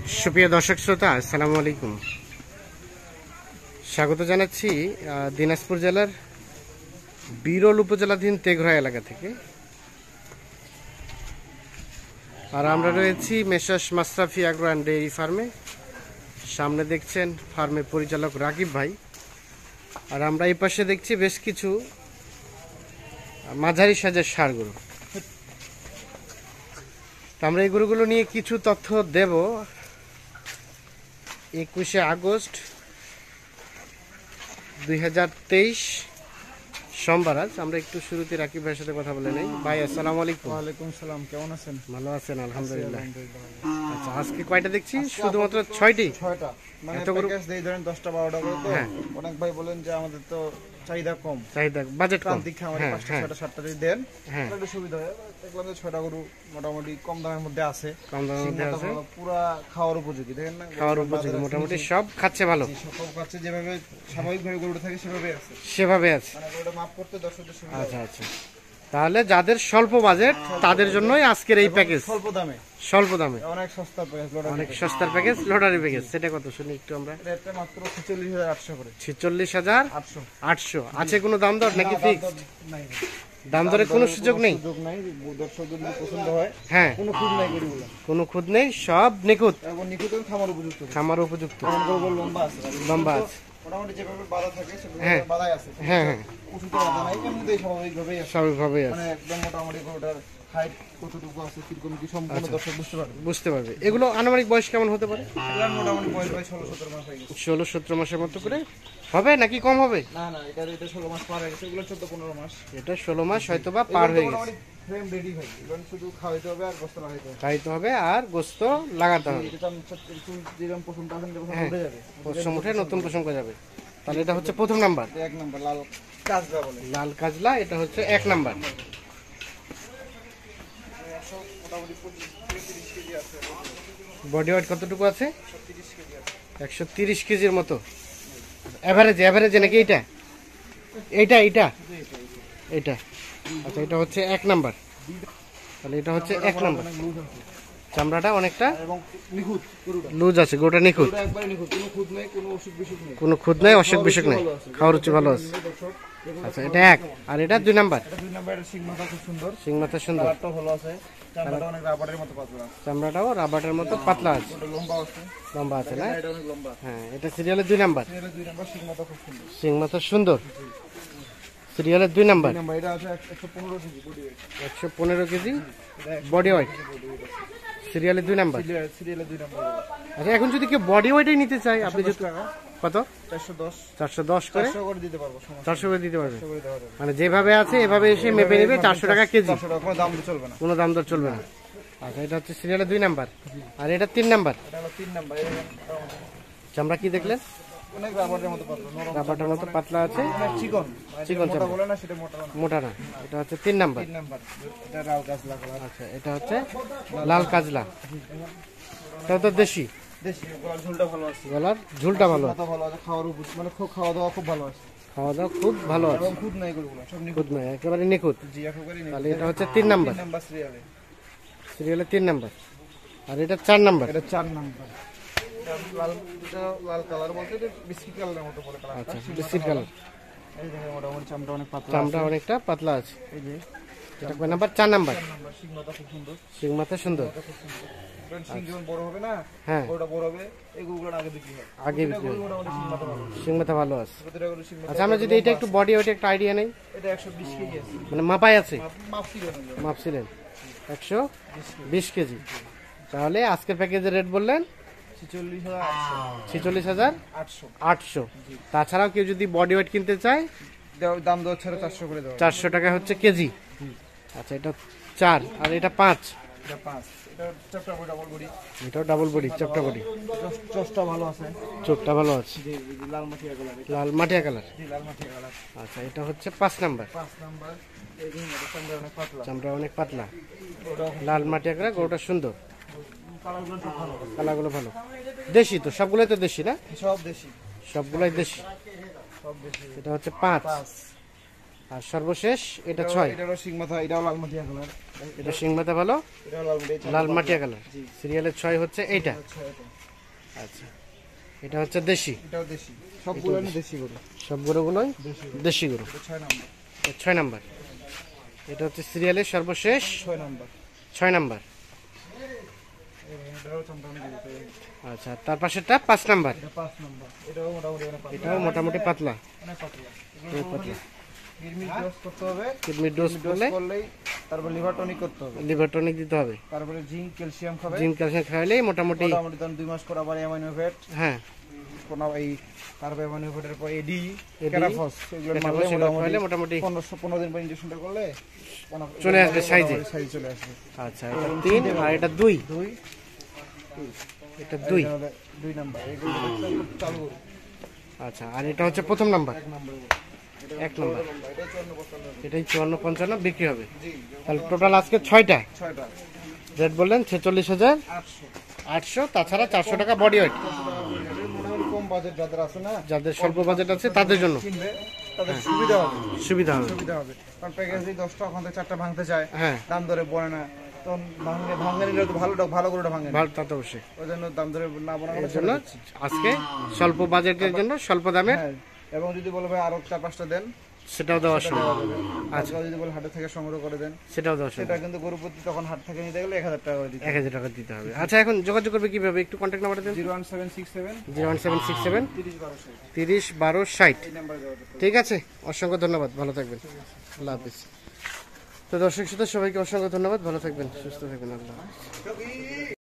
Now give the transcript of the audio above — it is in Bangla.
সুপ্রিয় দর্শক শ্রোতা, আসসালামু আলাইকুম। স্বাগত জানাচ্ছি দিনাজপুর জেলার বিরল উপজেলাধীন তেঘরা এলাকা থেকে। আর আমরা রয়েছি messrs Mashrafe agro and dairy ফার্মে। সামনে দেখছেন ফার্মের পরিচালক রাকিব ভাই, আর আমরা এই পাশে দেখছি বেশ কিছু মাঝারি সাজের ষাঁড় গরু। আমরা এই গরুগুলো নিয়ে কিছু তথ্য দেব। 21শে আগস্ট 2023 সোমবার। আজ আমরা একটু শুরুতে রাকিব ভাইয়ের সাথে কথা বলে নেই। ভাই আসসালামু আলাইকুম। ওয়ালাইকুম সালাম, কেমন আছেন? ভালো আছেন? আলহামদুলিল্লাহ। আচ্ছা, আজকে কয়টা দেখছি? শুধুমাত্র 6টি। 6টা, মানে প্যাকেজ দেই ধরেন 10টা 12টা করে। তো অনেক ভাই বলেন যে আমাদের তো চাহিদা কম, বাজেট কম, দীক্ষা আমাদের 5টা 6টা 7টা যদি দেন তাহলে সুবিধা হয়। দেখলাম যে 6টা গরু মোটামুটি কম দামের মধ্যে আছে, পুরো খাওয়ার উপযোগী। দেখেন না, খাওয়ার উপযোগী, মোটামুটি সব খাচ্ছে, ভালো সব খাচ্ছে, যেভাবে স্বাভাবিকভাবে গরুটা থাকে সেভাবে আছে, মানে গরুটা মাপ করতে দর্শকদের সুবিধা। আচ্ছা আচ্ছা, তাহলে যাদের স্বল্প বাজেট তাদের জন্যই আজকের এই প্যাকেজ। স্বল্প দামে অনেক সস্তার প্যাকেজ, অনেক সস্তার প্যাকেজ, লটারি প্যাকেজ। সেটা কত শুনি একটু আমরা। এটা মাত্র 46800 করে। 46800 আছে। কোনো দাম দর নাকি ফিক্সড? নাই, দাম দরে কোনো সুযোগ নেই। দর্শকদের যদি পছন্দ হয়, হ্যাঁ, কোনো খুদ নাই গরুগুলো, কোনো খুদ নেই, সব নিখুঁত, এবং নিখুঁত খামার উপযুক্ত। লম্বা আছে, লম্বা আছে, মোটামুটি যেভাবে বাঁধা থাকে সেভাবে বাঁধাই আছে। হ্যাঁ হ্যাঁ, উঁচুতে বাঁধা নাই, এমনিতেই স্বাভাবিকভাবেই আছে, স্বাভাবিকভাবেই আছে। মানে একদম মোটামুটি গরুটার হাইট কতটুকু আছে, কিরকম কি সম্পূর্ণ দর্শক বুঝতে পারবে। এগুলো আনুমানিক বয়স কেমন হতে পারে? এগুলো মোটামুটি বয়স 16-17 মাস হয়ে গেছে। 16-17 মাসের মতো করে হবে নাকি কম হবে? না না, এটা 16 মাস পার হয়ে গেছে। এগুলো 14-15 মাস। এটা 16 মাস হয়তো বা পার হয়ে গেছে। ফ্রেম রেডি হয়, এগুলো শুধু খাওয়াইতে হবে আর গোশত লাগাইতে হবে। খাইতে হবে আর গোশত লাগাতে হবে। এটা যেরকম পছন্দ আছেন উঠে যাবে, পশম উঠে নতুন পশম করা যাবে। তাহলে এটা হচ্ছে প্রথম নাম্বার, 1 নাম্বার লাল কাজলা বলে। লাল কাজলা, এটা হচ্ছে 1 নাম্বার। মোটামুটি 30 কেজি আছে। বডি ওয়েট কতটুকু আছে? 130 কেজির মতো এভারেজে নাকি? এইটা আচ্ছা, এটা হচ্ছে 1 নাম্বার। তাহলে এটা হচ্ছে 1 নাম্বার। চামড়াটা অনেকটা লুজ আছে, গোটা নিখুঁত, কোনো খুদ নাই, অসুখ বিসুখ নাই, খাওয়ার রুচি ভালো আছে। আচ্ছা, এটা 1। আর এটা 2 নাম্বার। সিংমাথা সুন্দর, চামড়াটাও রাবারের মতো পাতলা আছে, লম্বা আছে না? হ্যাঁ, এটা সিরিয়ালের 2 নাম্বার। সিংমাথা সুন্দর, সিরিয়ালের 2 নাম্বার। 115 কেজি বডি ওয়েট, সিরিয়ালের 2 নাম্বার। আচ্ছা, এখন যদি কেউ বডি ওয়েটই নিতে চায়, আপনি কত? 410 করে দিতে পারবো, 400 করে দিতে পারবে, মানে যেভাবে আছে এভাবে এসে মেপে নেবে। 400 টাকা কেজি, কোনো দাম দর চলবে না। আচ্ছা, এটা হচ্ছে সিরিয়ালের 2 নাম্বার। আর এটা 3 নাম্বার। চামড়া কি দেখলেন? রাবারের মতো পাতলা আছে, চিকন মোটা না। এটা হচ্ছে 3 নাম্বার। আচ্ছা, এটা হচ্ছে লাল কাজলা, এটা তো দেশি। গলার ঝুলটা ভালো আছে, খাওয়া দাওয়া খুব ভালো আছে, খুদ নাই, একেবারে নিখুঁত। তাহলে এটা হচ্ছে 3 নাম্বার, সিরিয়ালের 3 নাম্বার। আর এটা 4 নাম্বার। লাল কালার বলতে বিস্কিট কালারের মতো বলে। আচ্ছা, বিস্কিট কালার। এই যে মোটামুটি চামড়া অনেক পাতলা, চামড়া অনেকটা পাতলা আছে। এই যে এটা কয় নাম্বার? 4 নাম্বার। সিংমাথা খুব সুন্দর, সিংমাথা সুন্দর। যখন বড় হবে না, হ্যাঁ, বড়টা বড় হবে, এগুলো আগে বিক্রি হয়, সিংমাথা ভালো আছে। আচ্ছা, আমরা যদি এটা একটু বডি ওয়েট একটা আইডিয়া নেই। এটা 120 কেজি আছে, মানে মাপাই আছে, মাপছিলেন 120 কেজি। তাহলে আজকের প্যাকেজের রেট বললেন 46,800। তাছাড়াও কেউ যদি বডি ওয়েট কিনতে চায়, দাম দেওয়া ছাড়া 400 করে দেওয়া, 400 টাকা হচ্ছে কেজি। আচ্ছা, এটা 4। আর এটা 5। এটাও ডাবল বডি, চ্যাপ্টা বডি, চোখটা ভালো আছে, লাল মাটিয়া কালার। আচ্ছা, এটা হচ্ছে 5 নাম্বার। চামড়া অনেক পাতলা, লাল মাটিয়া কালার, গরুটা সুন্দর, কালারগুলো ভালো। দেশি তো সবগুলোই, তো দেশি না? সবগুলোই দেশি। এটা হচ্ছে 5। আর সর্বশেষ এটা 6। এটাও সিংমাথা, এটাও লাল মাটিয়া কালার। এটা সিংমাথা ভালো, লাল মাটিয়া কালার। সিরিয়ালের 6 হচ্ছে এইটা। আচ্ছা, এটা হচ্ছে দেশি, এটাও দেশি, সবগুলো দেশি গরু, সব গরুগুলোই দেশি গরু। 6 নাম্বার, 6 নাম্বার। এটা হচ্ছে সিরিয়ালের সর্বশেষ 6 নাম্বার। 6 নাম্বার। এটাও চমচম দিতে। আচ্ছা, তার পাশেরটা 5 নাম্বার। এটা 5 নাম্বার, এটাও মোটামুটি অনেক পাতলা, এটাও মোটামুটি পাতলা, অনেক পাতলা। অনেক পাতলা। কিডনি ডোজ করতে হবে, কিডনি ডোজ করলেই, তারপর লিভার টনিক করতে হবে, লিভার টনিক দিতে হবে, তারপরে জিঙ্ক ক্যালসিয়াম খাবে, জিঙ্ক ক্যালসিয়াম খাওয়ালেই মোটামুটি তখন 2 মাস পর আবার অ্যামাইনো ফ্যাট, হ্যাঁ কোন এই তারপরে অ্যামাইনো ফ্যাটের পর এডি, এডি, ক্যারাফস, এগুলো মারলে মোটামুটি মোটামুটি 15 দিন পর ইনজেকশনটা করলে চলে আসবে সাইজে। সাইজ চলে আসবে। আচ্ছা, এটা 3 আর এটা 2। এটা 2। 2 নাম্বার, এগুলো খুব চালু গরু। আচ্ছা, আর এটা হচ্ছে প্রথম নাম্বার, 1 নাম্বার, 1 নাম্বার। এটা 54 এটাই 54-55 বিক্রি হবে। জি, তাহলে টোটাল আজকে 6টা 6টা রেট বললেন 46,800। 800। তাছাড়া 400 টাকা বডি ওয়েট। মোটামুটি কম বাজেট যাদের আছে না, যাদের স্বল্প বাজেট আছে তাদের জন্য কিনবে তাদের সুবিধা হবে, সুবিধা হবে। সুবিধা হবে। কারণ প্যাকেজ যদি 10টা ওখান থেকে 4টা ভাঙতে চায়, হ্যাঁ, দাম ধরে পড়ে না, তখন ভাঙে নিলে তো ভালো গরুটা ভাঙে না, ভালো, তা তো অবশ্যই। ওই জন্য দাম ধরে না বলা এর জন্য আজকে স্বল্প বাজেটের জন্য স্বল্প দামে, হ্যাঁ। এবং যদি বলে ভাই আরো 4-5টা দেন, সেটাও দেওয়া সম্ভব। দেওয়া যাবে। আচ্ছা, যদি বলে হাটে থেকে সংগ্রহ করে দেন, সেটাও দেওয়া সম্ভব। সেটা কিন্তু গরু প্রতি তখন হাট থেকে নিতে গেলে 1000 টাকা করে দিতে হবে। 1000 টাকা দিতে হবে। আচ্ছা, এখন যোগাযোগ করবে কিভাবে? একটু কন্ট্যাক্ট নাম্বার দেন। 01767 01767 30 12 60 30 12 60। এই নাম্বারে যোগাযোগ। ঠিক আছে, অসংখ্য ধন্যবাদ, ভালো থাকবেন, আল্লাহ হাফিজ। তো দর্শক শ্রোতা সবাইকে অসংখ্য ধন্যবাদ, ভালো থাকবেন, সুস্থ থাকবেন, আল্লাহ হাফিজ।